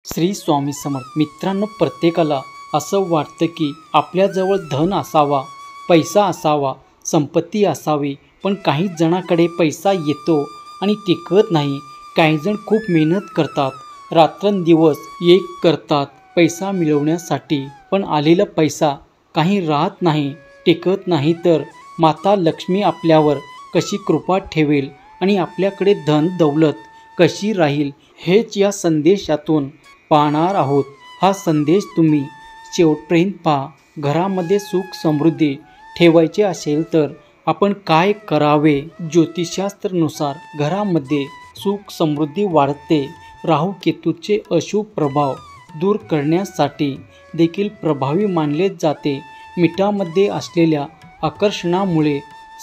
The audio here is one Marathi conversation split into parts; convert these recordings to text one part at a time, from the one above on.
श्री स्वामी समर्थ. मित्रांनो, प्रत्येकाला असं वाटतं की आपल्याजवळ धन असावा, पैसा असावा, संपत्ती असावी, पण काही जणांकडे पैसा येतो आणि टिकत नाही. काही जण खूप मेहनत करतात, रात्रंदिवस एक करतात पैसा मिळवण्यासाठी, पण आलेला पैसा काही राहत नाही, टिकत नाही. तर माता लक्ष्मी आपल्यावर कशी कृपा ठेवेल आणि आपल्याकडे धन दौलत कशी राहील, हेच या संदेशातून पाहणार आहोत. हा संदेश तुम्ही शेवटपर्यंत पहा. घरामध्ये सुख समृद्धी ठेवायचे असेल तर आपण काय करावे? ज्योतिषशास्त्रानुसार घरामध्ये सुख समृद्धी वाढते. राहू केतूचे अशुभ प्रभाव दूर करण्यासाठी देखील प्रभावी मानले जाते. मिठामध्ये असलेल्या आकर्षणामुळे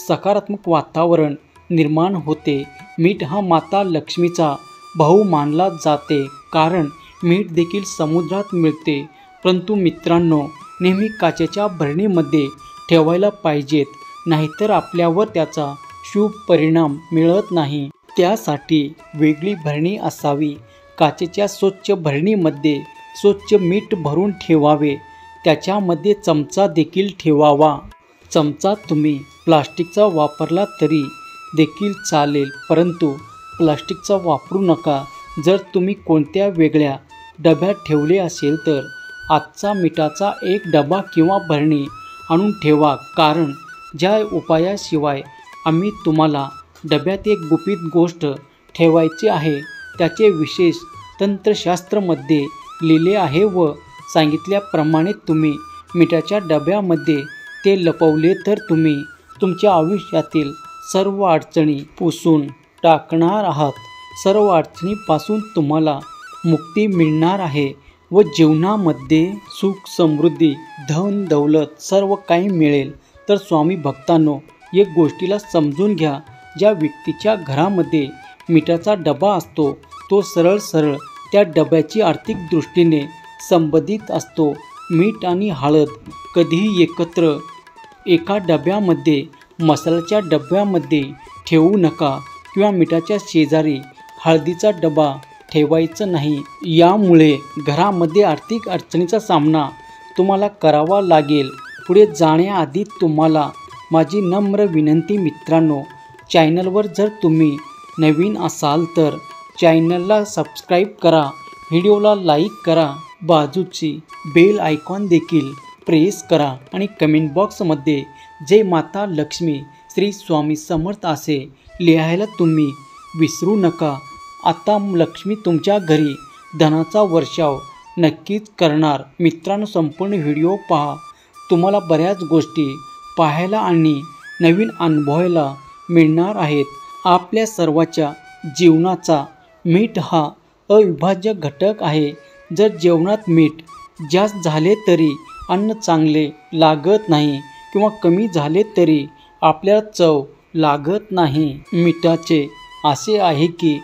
सकारात्मक वातावरण निर्माण होते. मीठ हा माता लक्ष्मीचा भाऊ मानला जाते, कारण मीठ देखील समुद्रात मिळते. परंतु मित्रांनो, नेहमी काचेच्या भरणीमध्ये ठेवायला पाहिजेत, नाहीतर आपल्यावर त्याचा शुभ परिणाम मिळत नाही. त्यासाठी वेगळी भरणी असावी. काचेच्या स्वच्छ भरणीमध्ये स्वच्छ मीठ भरून ठेवावे. त्याच्यामध्ये चमचा देखील ठेवावा. चमचा तुम्ही प्लास्टिकचा वापरला तरी देखील चालेल, परंतु प्लास्टिकचा वापरू नका. जर तुम्ही कोणत्या वेगळ्या डब्यात ठेवले असेल तर आजचा मिठाचा एक डबा किंवा भरणी आणून ठेवा, कारण ज्या उपायाशिवाय आम्ही तुम्हाला डब्यात एक गुपित गोष्ट ठेवायची आहे त्याचे विशेष तंत्रशास्त्रामध्ये लिहिले आहे व सांगितल्याप्रमाणे तुम्ही मिठाच्या डब्यामध्ये ते लपवले तर तुम्ही तुमच्या आयुष्यातील सर्व अडचणी पुसून टाकणार आहात. सर्व अडचणीपासून तुम्हाला मुक्ती मिळणार आहे व जीवनामध्ये सुख समृद्धी धन दौलत सर्व काही मिळेल. तर स्वामी भक्तांनो, एक गोष्टीला समजून घ्या. ज्या व्यक्तीच्या घरामध्ये मिठाचा डबा असतो तो सरळ त्या डब्याची आर्थिक दृष्टीने संबंधित असतो. मीठ आणि हळद कधीही एकत्र एका डब्यामध्ये मसाल्याच्या डब्यामध्ये ठेवू नका किंवा मिठाच्या शेजारी हळदीचा डबा ठेवायचा नाही. यामुळे घरामध्ये आर्थिक अडचणीचा सामना तुम्हाला करावा लागेल. पुढे जाण्याआधी तुम्हाला माझी नम्र विनंती मित्रांनो, चॅनलवर जर तुम्ही नवीन असाल तर चॅनलला सबस्क्राईब करा, व्हिडिओला लाईक करा, बाजूची बेल आयकॉन देखील प्रेस करा आणि कमेंट बॉक्समध्ये जय माता लक्ष्मी श्री स्वामी समर्थ असे लिहायला तुम्ही विसरू नका. आता लक्ष्मी तुमच्या घरी धनाचा वर्षाव नक्कीच करणार. मित्रांनो, संपूर्ण व्हिडिओ पहा. तुम्हाला बऱ्याच गोष्टी पाहायला आणि नवीन अनुभवायला मिळणार आहेत. आपल्या सर्वांच्या जीवनाचा मीठ हा अविभाज्य घटक आहे. जर जेवणात मीठ जास्त झाले तरी अन्न चांगले लागत नाही किंवा कमी झाले तरी आपल्याला चव लागत नाही. मिठाचे असे आहे की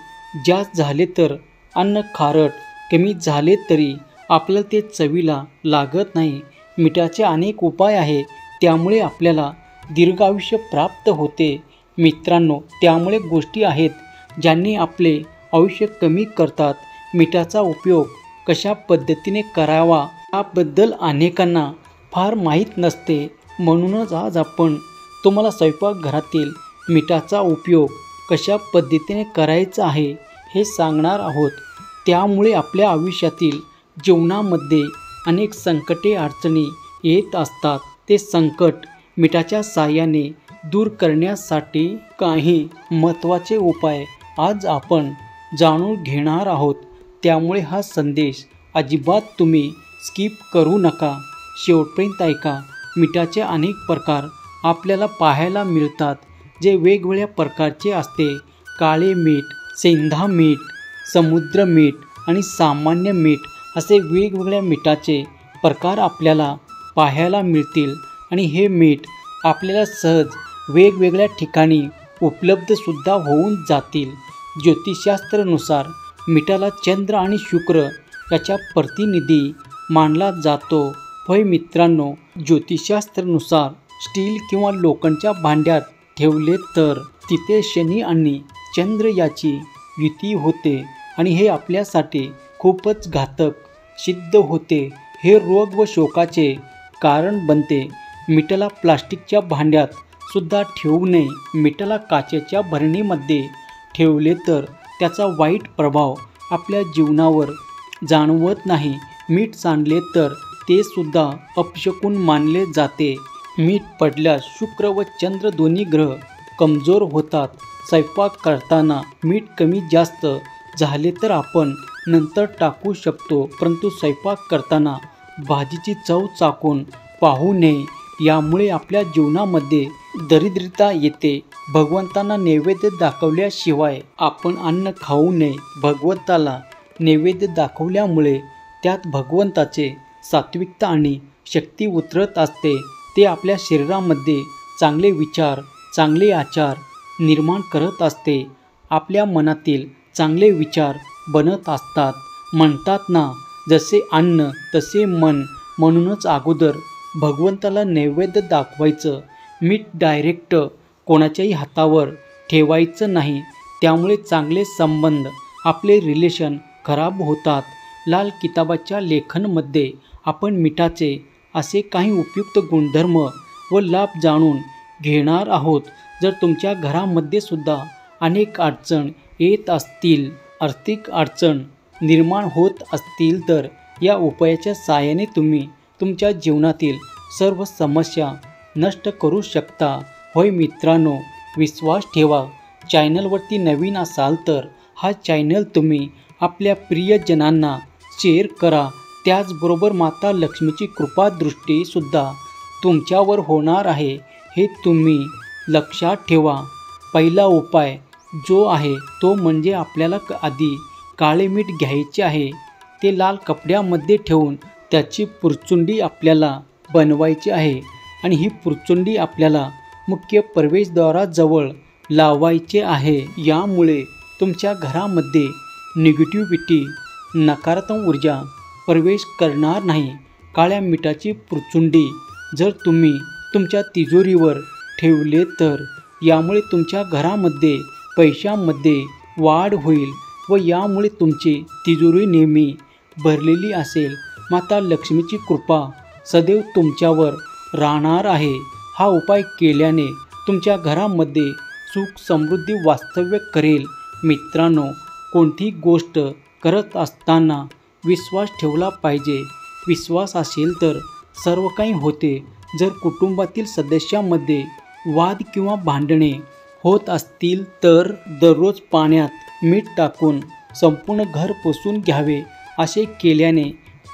जास्त झाले तर अन्न खारट, कमी झाले तरी आपल्याला ते चवीला लागत नाही. मिठाचे अनेक उपाय आहेत, त्यामुळे आपल्याला दीर्घायुष्य प्राप्त होते. मित्रांनो, त्यामुळे गोष्टी आहेत ज्यांनी आपले आयुष्य कमी करतात. मिठाचा उपयोग कशा पद्धतीने करावा याबद्दल अनेकांना फार माहीत नसते. म्हणूनच आज आपण तुम्हाला स्वयंपाकघरातील मिठाचा उपयोग कशा पद्धतीने करायचा आहे हे सांगणार आहोत. त्यामुळे आपल्या आयुष्यातील जीवनामध्ये अनेक संकटे अडचणी येत असतात. ते संकट मिठाच्या साहाय्याने दूर करण्यासाठी काही महत्त्वाचे उपाय आज आपण जाणून घेणार आहोत. त्यामुळे हा संदेश अजिबात तुम्ही स्किप करू नका, शेवटपर्यंत ऐका. मिठाचे अनेक प्रकार आपल्याला पाहायला मिळतात, जे वेगवेगळ्या प्रकारचे असते. काळे मीठ, सेंधा मीठ, समुद्र मीठ आणि सामान्य मीठ असे वेगवेगळ्या मिठाचे प्रकार आपल्याला पाहायला मिळतील. आणि हे मीठ आपल्याला सहज वेगवेगळ्या ठिकाणी उपलब्धसुद्धा होऊन जातील. ज्योतिषशास्त्रानुसार मिठाला चंद्र आणि शुक्र याचा प्रतिनिधी मानला जातो. होय मित्रांनो, ज्योतिषशास्त्रानुसार स्टील किंवा लोखंडच्या भांड्यात ठेवले तर तिथे शनी आणि चंद्र याची युती होते आणि हे आपल्यासाठी खूपच घातक सिद्ध होते. हे रोग व शोकाचे कारण बनते. मीठला प्लास्टिकच्या भांड्यात सुद्धा ठेवू नये. मीठला काचेच्या भरणीमध्ये ठेवले तर त्याचा वाईट प्रभाव आपल्या जीवनावर जाणवत नाही. मीठ सांडले तर ते सुद्धा अपशकुन मानले जाते. मीठ पडल्यास शुक्र व चंद्र दोन्ही ग्रह कमजोर होतात. स्वयंपाक करताना मीठ कमी जास्त झाले तर आपण नंतर टाकू शकतो, परंतु स्वयंपाक करताना भाजीची चव चाखून पाहू नये. यामुळे आपल्या जीवनामध्ये दरिद्रता येते. भगवंतांना नैवेद्य दाखवल्याशिवाय आपण अन्न खाऊ नये. भगवंताला नैवेद्य दाखवल्यामुळे त्यात भगवंताचे सात्विकता आणि शक्ती उतरत असते. ते आपल्या शरीरामध्ये चांगले विचार, चांगले आचार निर्माण करत असते. आपल्या मनातील चांगले विचार बनत असतात. म्हणतात ना, जसे अन्न तसे मन. म्हणूनच अगोदर भगवंताला नैवेद्य दाखवायचं. मीठ डायरेक्ट कोणाच्याही हातावर ठेवायचं नाही. त्यामुळे चांगले संबंध, आपले रिलेशन खराब होतात. लाल किताबाच्या लेखनमध्ये आपण मिठाचे असे काही उपयुक्त गुणधर्म व लाभ जाणून घेणार आहोत. जर तुमच्या घरामध्ये सुद्धा अनेक अडचण येत असतील, आर्थिक अडचण निर्माण होत असतील, तर या उपायाच्या साहाय्याने तुम्ही तुमच्या जीवनातील सर्व समस्या नष्ट करू शकता. होय मित्रांनो, विश्वास ठेवा. चॅनलवरती नवीन असाल तर हा चॅनल तुम्ही आपल्या प्रियजनांना शेअर करा. त्याचबरोबर माता लक्ष्मीची कृपादृष्टीसुद्धा तुमच्यावर होणार आहे, हे तुम्ही लक्षात ठेवा. पहिला उपाय जो आहे तो म्हणजे आपल्याला आधी काळे मीठ घ्यायचे आहे. ते लाल कपड्यामध्ये ठेवून त्याची पुरचुंडी आपल्याला बनवायची आहे आणि ही पुरचुंडी आपल्याला मुख्य प्रवेशद्वाराजवळ लावायचे आहे. यामुळे तुमच्या घरामध्ये निगेटिव्हिटी, नकारात्मक ऊर्जा प्रवेश करणार नाही. काळ्या मिठाची पुरचुंडी जर तुम्ही तुमच्या तिजोरीवर ठेवले तर यामुळे तुमच्या घरामध्ये पैशामध्ये वाढ होईल व यामुळे तुमची तिजोरी नेहमी भरलेली असेल. माता लक्ष्मीची कृपा सदैव तुमच्यावर राहणार आहे. हा उपाय केल्याने तुमच्या घरामध्ये सुख समृद्धी वास्तव्य करेल. मित्रांनो, कोणतीही गोष्ट करत असताना विश्वास ठेवला पाहिजे. विश्वास असेल तर सर्व काही होते. जर कुटुंबातील सदस्यांमध्ये वाद किंवा भांडणे होत असतील तर दररोज पाण्यात मीठ टाकून संपूर्ण घर पुसून घ्यावे. असे केल्याने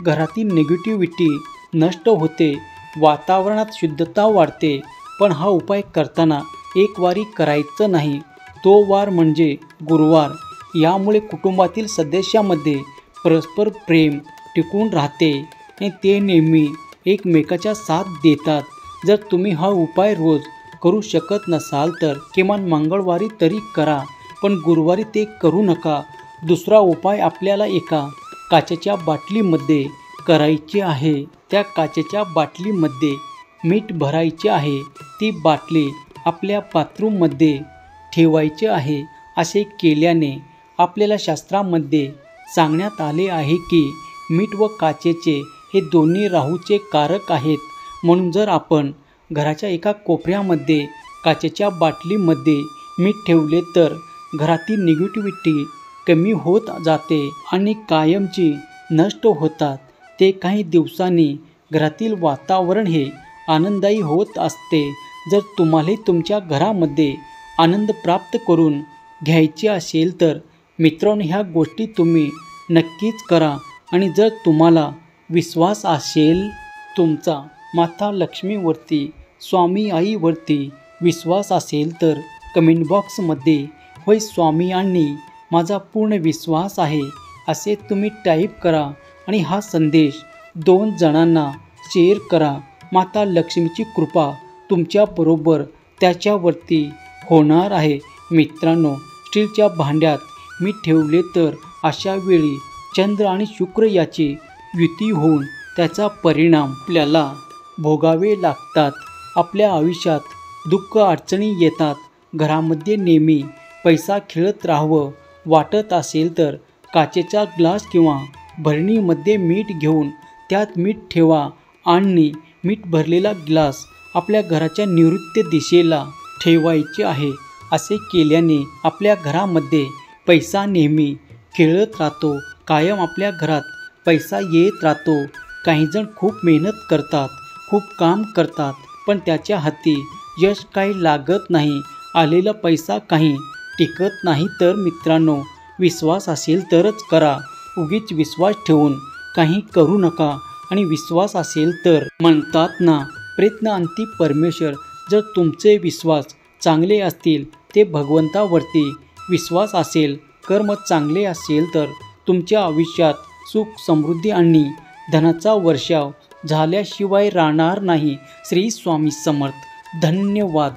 घरातील निगेटिव्हिटी नष्ट होते, वातावरणात शुद्धता वाढते. पण हा उपाय करताना एक वारी करायचं नाही. तो वार म्हणजे गुरुवार. यामुळे कुटुंबातील सदस्यांमध्ये परस्पर प्रेम टिकून राहते आणि ते नेहमी एकमेकाच्या साथ देतात. जर तुम्ही हा उपाय रोज करू शकत नसाल तर किमान मंगळवारी तरी करा, पण गुरुवारी ते करू नका. दुसरा उपाय आपल्याला एका काचेच्या बाटलीमध्ये करायचे आहे. त्या काचेच्या बाटलीमध्ये मीठ भरायचे आहे. ती बाटली आपल्या बाथरूममध्ये ठेवायची आहे. असे केल्याने आपल्याला शास्त्रामध्ये सांगण्यात आले आहे की मीठ व काचेचे हे दोन्ही राहूचे कारक आहेत. म्हणून जर आपण घराच्या एका कोपऱ्यामध्ये काचेच्या बाटलीमध्ये मीठ ठेवले तर घरातील निगेटिव्हिटी कमी होत जाते आणि कायमची नष्ट होतात. ते काही दिवसांनी घरातील वातावरण हे आनंददायी होत असते. जर तुम्हाला तुमच्या घरामध्ये आनंद प्राप्त करून घ्यायचे असेल तर मित्रांनो, ह्या गोष्टी तुम्ही नक्कीच करा. आणि जर तुम्हाला विश्वास असेल, तुमचा माता लक्ष्मीवरती, स्वामी आईवरती विश्वास असेल तर कमेंट बॉक्समध्ये होय स्वामी आणि माझा पूर्ण विश्वास आहे असे तुम्ही टाईप करा आणि हा संदेश 2 जणांना शेअर करा. माता लक्ष्मीची कृपा तुमच्याबरोबर त्याच्यावरती होणार आहे. मित्रांनो, स्टीलच्या भांड्यात मीठ ठेवले तर अशा वेळी चंद्र आणि शुक्र याची युती होऊन त्याचा परिणाम आपल्याला भोगावे लागतात. आपल्या आयुष्यात दुःख अडचणी येतात. घरामध्ये नेहमी पैसा खेळत राहावं वाटत असेल तर काचेचा ग्लास किंवा भरणीमध्ये मीठ घेऊन त्यात मीठ ठेवा आणि मीठ भरलेला ग्लास आपल्या घराच्या नैऋत्य दिशेला ठेवायचे आहे. असे केल्याने आपल्या घरामध्ये पैसा नेहमी खेळत राहतो. कायम आपल्या घरात पैसा येत राहतो. काहीजण खूप मेहनत करतात, खूप काम करतात, पण त्याच्या हाती यश काही लागत नाही. आलेला पैसा काही टिकत नाही. तर मित्रांनो, विश्वास असेल तरच करा. उगीच विश्वास ठेवून काही करू नका. आणि विश्वास असेल तर म्हणतात ना, प्रयत्न अंती परमेश्वर. जर तुमचे विश्वास चांगले असतील, ते भगवंतावरती विश्वास असेल, कर्म चांगले असेल, तर तुमच्या आयुष्यात सुख, समृद्धी आणि धनाचा वर्षाव झाल्याशिवाय राहणार नाही. श्री स्वामी समर्थ. धन्यवाद.